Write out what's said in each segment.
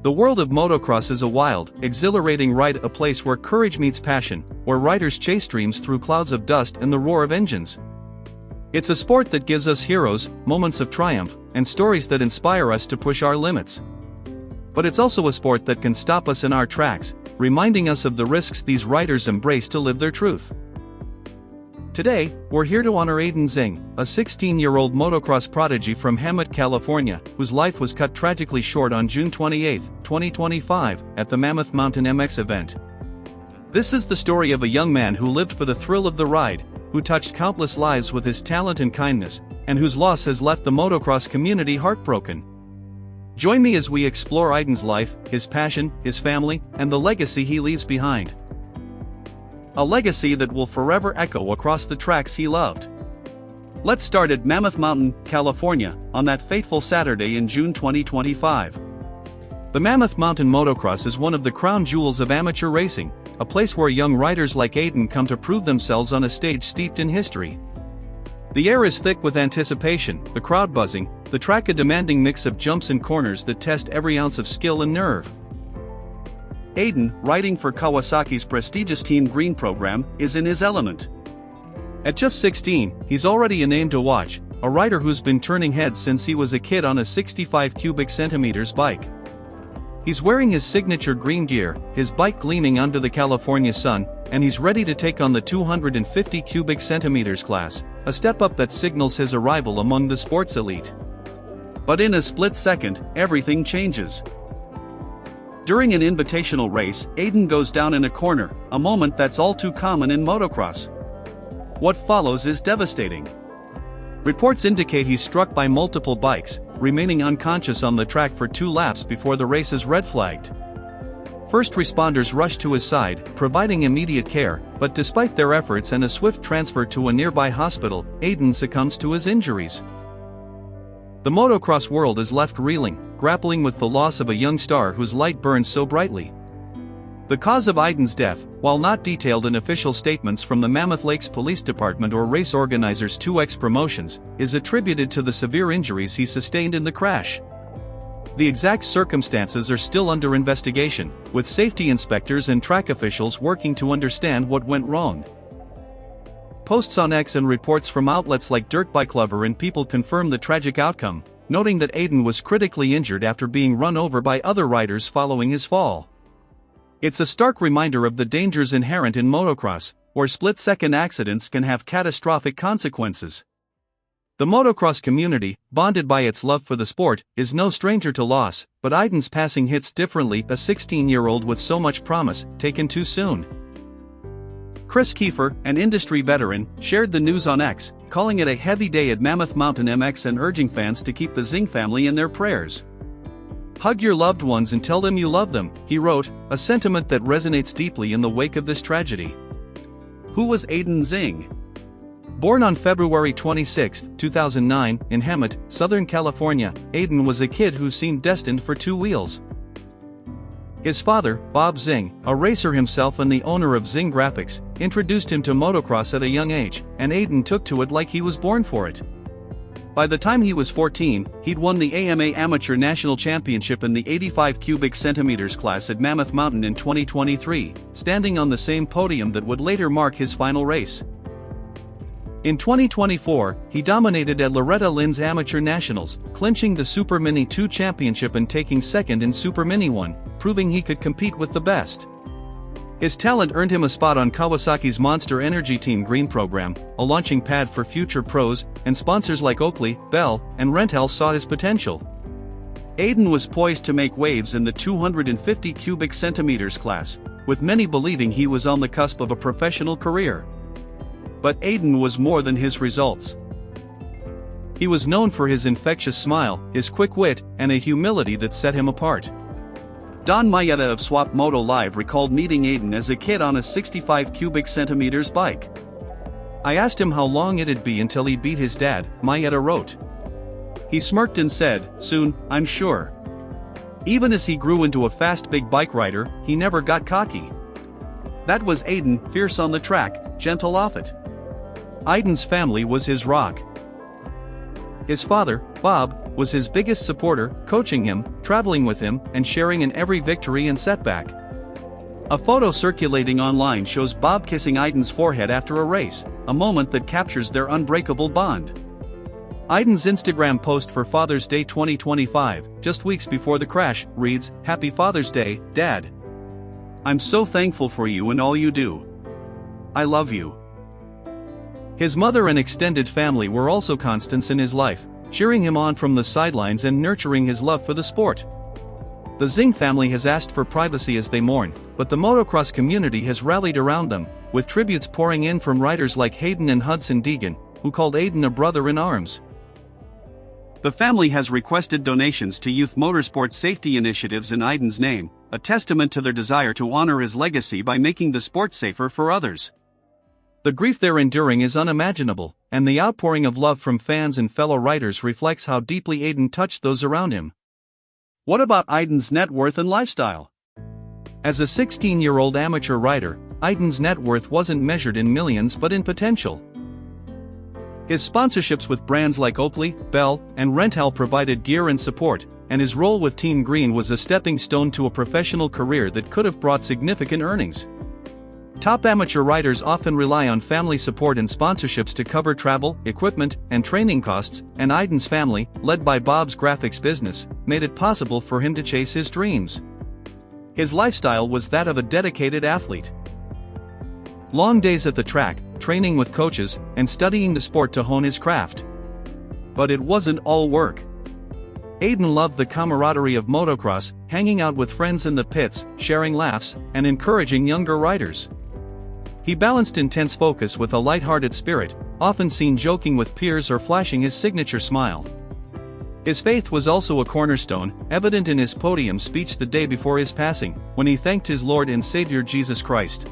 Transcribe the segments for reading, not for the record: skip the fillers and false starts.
The world of motocross is a wild, exhilarating ride, a place where courage meets passion, where riders chase dreams through clouds of dust and the roar of engines. It's a sport that gives us heroes, moments of triumph, and stories that inspire us to push our limits. But it's also a sport that can stop us in our tracks, reminding us of the risks these riders embrace to live their truth. Today, we're here to honor Aidan Zingg, a 16-year-old motocross prodigy from Mammoth, California, whose life was cut tragically short on June 28, 2025, at the Mammoth Mountain MX event. This is the story of a young man who lived for the thrill of the ride, who touched countless lives with his talent and kindness, and whose loss has left the motocross community heartbroken. Join me as we explore Aidan's life, his passion, his family, and the legacy he leaves behind. A legacy that will forever echo across the tracks he loved. Let's start at Mammoth Mountain, California, on that fateful Saturday in June 2025. The Mammoth Mountain Motocross is one of the crown jewels of amateur racing, a place where young riders like Aiden come to prove themselves on a stage steeped in history. The air is thick with anticipation, the crowd buzzing, the track a demanding mix of jumps and corners that test every ounce of skill and nerve. Aiden, riding for Kawasaki's prestigious Team Green program, is in his element. At just 16, he's already a name to watch, a rider who's been turning heads since he was a kid on a 65 cubic centimeters bike. He's wearing his signature green gear, his bike gleaming under the California sun, and he's ready to take on the 250 cubic centimeters class, a step up that signals his arrival among the sports elite. But in a split second, everything changes. During an invitational race, Aiden goes down in a corner, a moment that's all too common in motocross. What follows is devastating. Reports indicate he's struck by multiple bikes, remaining unconscious on the track for 2 laps before the race is red flagged. First responders rush to his side, providing immediate care, but despite their efforts and a swift transfer to a nearby hospital, Aiden succumbs to his injuries. The motocross world is left reeling, grappling with the loss of a young star whose light burns so brightly. The cause of Aiden's death, while not detailed in official statements from the Mammoth Lakes Police Department or race organizers 2X Promotions, is attributed to the severe injuries he sustained in the crash. The exact circumstances are still under investigation, with safety inspectors and track officials working to understand what went wrong. Posts on X and reports from outlets like Dirt Bike Lover and People confirm the tragic outcome, noting that Aiden was critically injured after being run over by other riders following his fall. It's a stark reminder of the dangers inherent in motocross, where split-second accidents can have catastrophic consequences. The motocross community, bonded by its love for the sport, is no stranger to loss, but Aiden's passing hits differently, a 16-year-old with so much promise, taken too soon. Chris Kiefer, an industry veteran, shared the news on X, calling it a heavy day at Mammoth Mountain MX and urging fans to keep the Zing family in their prayers. "Hug your loved ones and tell them you love them," he wrote, a sentiment that resonates deeply in the wake of this tragedy. Who was Aidan Zingg? Born on February 26, 2009, in Mammoth, Southern California, Aiden was a kid who seemed destined for 2 wheels. His father, Bob Zing, a racer himself and the owner of Zing Graphics, introduced him to motocross at a young age, and Aiden took to it like he was born for it. By the time he was 14, he'd won the AMA Amateur National Championship in the 85 cubic centimeters class at Mammoth Mountain in 2023, standing on the same podium that would later mark his final race. In 2024, he dominated at Loretta Lynn's Amateur Nationals, clinching the Super Mini 2 championship and taking second in Super Mini 1, proving he could compete with the best. His talent earned him a spot on Kawasaki's Monster Energy Team Green program, a launching pad for future pros, and sponsors like Oakley, Bell, and Rental saw his potential. Aiden was poised to make waves in the 250 cubic centimeters class, with many believing he was on the cusp of a professional career. But Aiden was more than his results. He was known for his infectious smile, his quick wit, and a humility that set him apart. Don Mayetta of Swap Moto Live recalled meeting Aiden as a kid on a 65 cubic centimeters bike. "I asked him how long it'd be until he beat his dad," Mayetta wrote. "He smirked and said, 'Soon, I'm sure.' Even as he grew into a fast big bike rider, he never got cocky. That was Aiden, fierce on the track, gentle off it." Aiden's family was his rock. His father, Bob, was his biggest supporter, coaching him, traveling with him, and sharing in every victory and setback. A photo circulating online shows Bob kissing Aiden's forehead after a race, a moment that captures their unbreakable bond. Aiden's Instagram post for Father's Day 2025, just weeks before the crash, reads, "Happy Father's Day, Dad. I'm so thankful for you and all you do. I love you." His mother and extended family were also constants in his life, cheering him on from the sidelines and nurturing his love for the sport. The Zing family has asked for privacy as they mourn, but the motocross community has rallied around them, with tributes pouring in from riders like Aiden and Hudson Deegan, who called Aiden a brother in arms. The family has requested donations to youth motorsport safety initiatives in Aiden's name, a testament to their desire to honor his legacy by making the sport safer for others. The grief they're enduring is unimaginable, and the outpouring of love from fans and fellow riders reflects how deeply Aiden touched those around him. What about Aiden's net worth and lifestyle? As a 16-year-old amateur rider, Aiden's net worth wasn't measured in millions but in potential. His sponsorships with brands like Oakley, Bell, and Rental provided gear and support, and his role with Team Green was a stepping stone to a professional career that could have brought significant earnings. Top amateur riders often rely on family support and sponsorships to cover travel, equipment, and training costs, and Aiden's family, led by Bob's graphics business, made it possible for him to chase his dreams. His lifestyle was that of a dedicated athlete. Long days at the track, training with coaches, and studying the sport to hone his craft. But it wasn't all work. Aiden loved the camaraderie of motocross, hanging out with friends in the pits, sharing laughs, and encouraging younger riders. He balanced intense focus with a lighthearted spirit, often seen joking with peers or flashing his signature smile. His faith was also a cornerstone, evident in his podium speech the day before his passing, when he thanked his Lord and Savior Jesus Christ.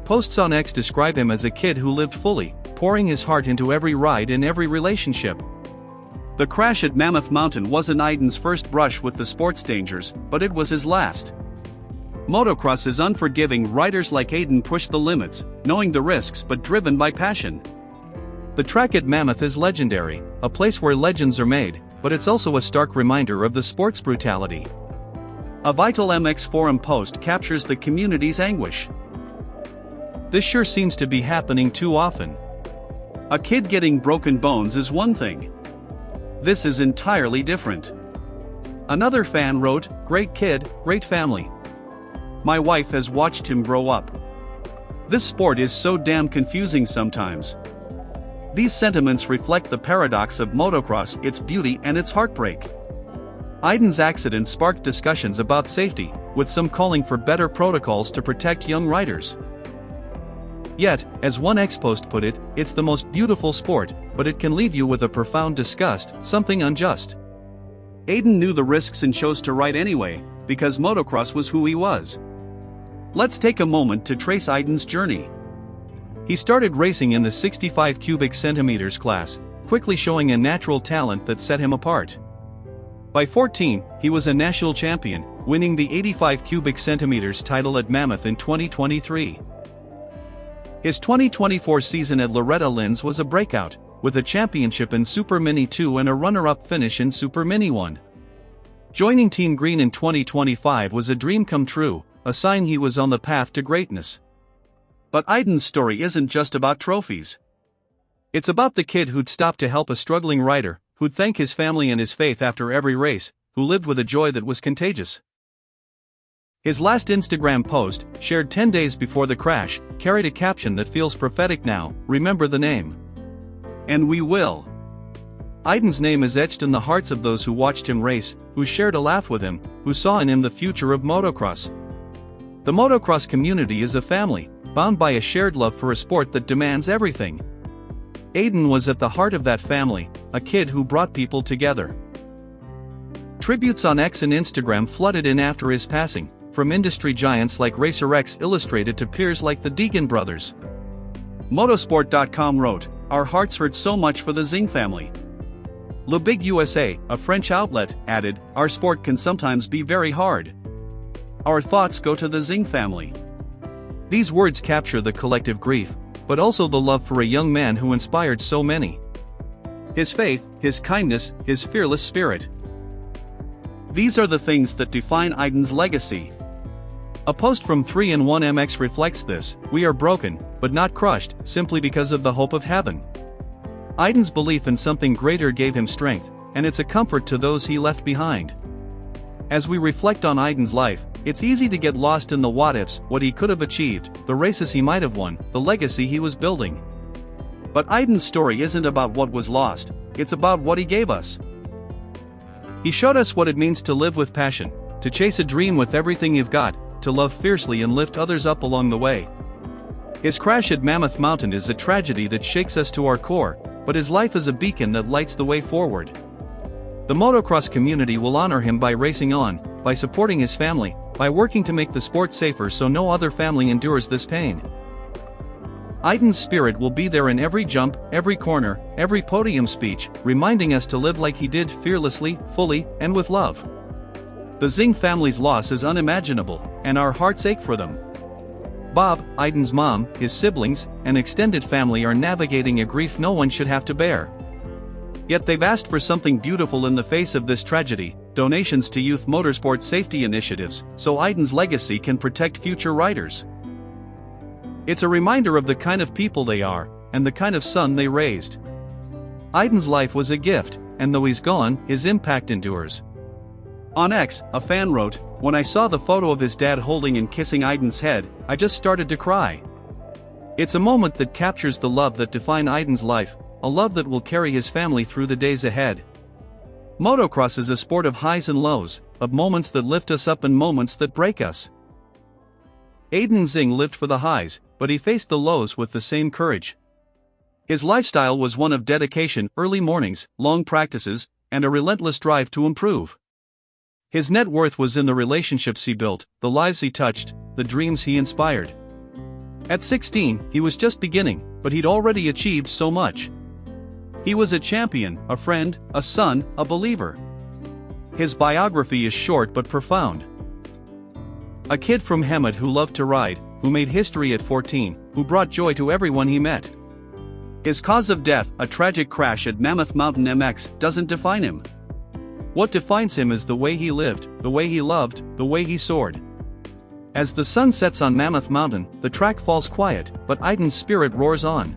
Posts on X describe him as a kid who lived fully, pouring his heart into every ride and every relationship. The crash at Mammoth Mountain wasn't Aiden's first brush with the sport's dangers, but it was his last. Motocross is unforgiving. Riders like Aiden push the limits, knowing the risks but driven by passion. The track at Mammoth is legendary, a place where legends are made, but it's also a stark reminder of the sport's brutality. A Vital MX forum post captures the community's anguish. "This sure seems to be happening too often. A kid getting broken bones is one thing. This is entirely different." Another fan wrote, "Great kid, great family. My wife has watched him grow up. This sport is so damn confusing sometimes." These sentiments reflect the paradox of motocross, its beauty and its heartbreak. Aiden's accident sparked discussions about safety, with some calling for better protocols to protect young riders. Yet, as one ex-post put it, "It's the most beautiful sport, but it can leave you with a profound disgust, something unjust." Aiden knew the risks and chose to ride anyway, because motocross was who he was. Let's take a moment to trace Aiden's journey. He started racing in the 65 cubic centimeters class, quickly showing a natural talent that set him apart. By 14, he was a national champion, winning the 85 cubic centimeters title at Mammoth in 2023. His 2024 season at Loretta Lynn's was a breakout, with a championship in Super Mini 2 and a runner-up finish in Super Mini 1. Joining Team Green in 2025 was a dream come true, a sign he was on the path to greatness. But Aiden's story isn't just about trophies. It's about the kid who'd stop to help a struggling rider, who'd thank his family and his faith after every race, who lived with a joy that was contagious. His last Instagram post, shared 10 days before the crash, carried a caption that feels prophetic now: "Remember the name. And we will." Aiden's name is etched in the hearts of those who watched him race, who shared a laugh with him, who saw in him the future of motocross. The motocross community is a family, bound by a shared love for a sport that demands everything. Aiden was at the heart of that family, a kid who brought people together. Tributes on X and Instagram flooded in after his passing, from industry giants like RacerX Illustrated to peers like the Deegan brothers. Motorsport.com wrote, "Our hearts hurt so much for the Zing family." Le Big USA, a French outlet, added, "Our sport can sometimes be very hard. Our thoughts go to the Zing family." These words capture the collective grief, but also the love for a young man who inspired so many. His faith, his kindness, his fearless spirit. These are the things that define Aidan's legacy. A post from 3-in-1MX reflects this: "We are broken, but not crushed, simply because of the hope of heaven." Aidan's belief in something greater gave him strength, and it's a comfort to those he left behind. As we reflect on Aidan's life, it's easy to get lost in the what-ifs, what he could have achieved, the races he might have won, the legacy he was building. But Aidan's story isn't about what was lost, it's about what he gave us. He showed us what it means to live with passion, to chase a dream with everything you've got, to love fiercely and lift others up along the way. His crash at Mammoth Mountain is a tragedy that shakes us to our core, but his life is a beacon that lights the way forward. The motocross community will honor him by racing on, by supporting his family, by working to make the sport safer so no other family endures this pain. Aidan's spirit will be there in every jump, every corner, every podium speech, reminding us to live like he did, fearlessly, fully, and with love. The Zing family's loss is unimaginable, and our hearts ache for them. Bob, Aidan's mom, his siblings, and extended family are navigating a grief no one should have to bear. Yet they've asked for something beautiful in the face of this tragedy: donations to youth motorsport safety initiatives, so Aidan's legacy can protect future riders. It's a reminder of the kind of people they are, and the kind of son they raised. Aidan's life was a gift, and though he's gone, his impact endures. On X, a fan wrote, "When I saw the photo of his dad holding and kissing Aidan's head, I just started to cry." It's a moment that captures the love that defined Aidan's life, a love that will carry his family through the days ahead. Motocross is a sport of highs and lows, of moments that lift us up and moments that break us. Aidan Zingg lived for the highs, but he faced the lows with the same courage. His lifestyle was one of dedication, early mornings, long practices, and a relentless drive to improve. His net worth was in the relationships he built, the lives he touched, the dreams he inspired. At 16, he was just beginning, but he'd already achieved so much. He was a champion, a friend, a son, a believer. His biography is short but profound. A kid from Hemet who loved to ride, who made history at 14, who brought joy to everyone he met. His cause of death, a tragic crash at Mammoth Mountain MX, doesn't define him. What defines him is the way he lived, the way he loved, the way he soared. As the sun sets on Mammoth Mountain, the track falls quiet, but Aidan's spirit roars on.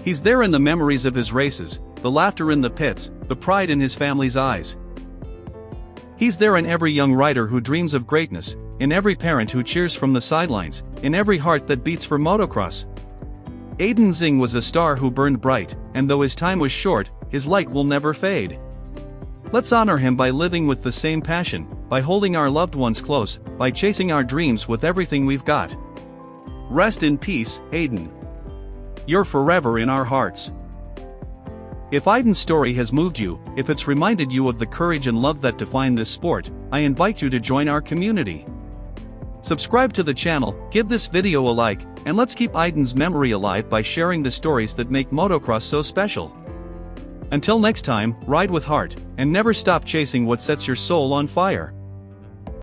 He's there in the memories of his races, the laughter in the pits, the pride in his family's eyes. He's there in every young rider who dreams of greatness, in every parent who cheers from the sidelines, in every heart that beats for motocross. Aidan Zingg was a star who burned bright, and though his time was short, his light will never fade. Let's honor him by living with the same passion, by holding our loved ones close, by chasing our dreams with everything we've got. Rest in peace, Aiden. You're forever in our hearts. If Aidan's story has moved you, if it's reminded you of the courage and love that define this sport, I invite you to join our community. Subscribe to the channel, give this video a like, and let's keep Aidan's memory alive by sharing the stories that make motocross so special. Until next time, ride with heart, and never stop chasing what sets your soul on fire.